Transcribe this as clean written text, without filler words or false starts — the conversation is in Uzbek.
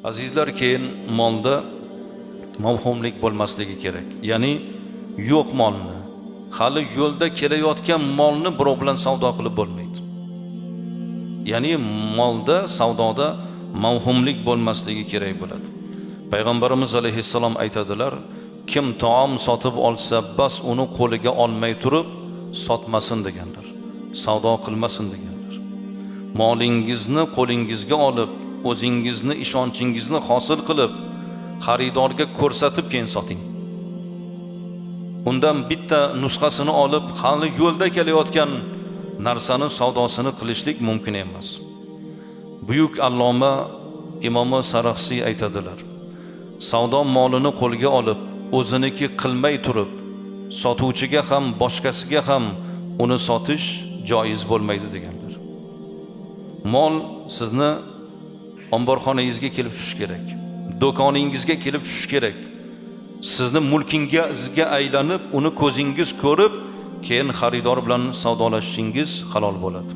Azizlar, keyin molda mavhumlik bo'lmasligi kerak. Ya'ni yo'q molni, hali yo'lda kelayotgan molni birov bilan savdo qilib bo'lmaydi. Ya'ni molda, savdoda mavhumlik bo'lmasligi kerak bo'ladi. Payg'ambarimiz alayhissalom aytadilar, kim taom sotib olsa, bas uni qo'liga olmay turib sotmasin deganlar. Savdo qilmasin deganlar. Molingizni qo'lingizga olib, o'zingizni ishonchingizni hosil qilib, xaridorga ko'rsatib keyin soting. Undan bitta nusxasini olib, hali yo'lda kelayotgan narsani savdosini qilishlik mumkin emas. Buyuk alloma Imomi Saraxsiy aytadilar, savdo molini qo'lga olib, o'ziniki qilmay turib, sotuvchiga ham boshqasiga ham uni sotish joiz bo'lmaydi deganlar. Mol sizni omborxonangizga kelib tushish kerak. Do'koningizga kelib tushish kerak. Sizni mulkingizga aylanib, uni ko'zingiz ko'rib, keyin xaridor bilan savdolashishingiz halol bo'ladi.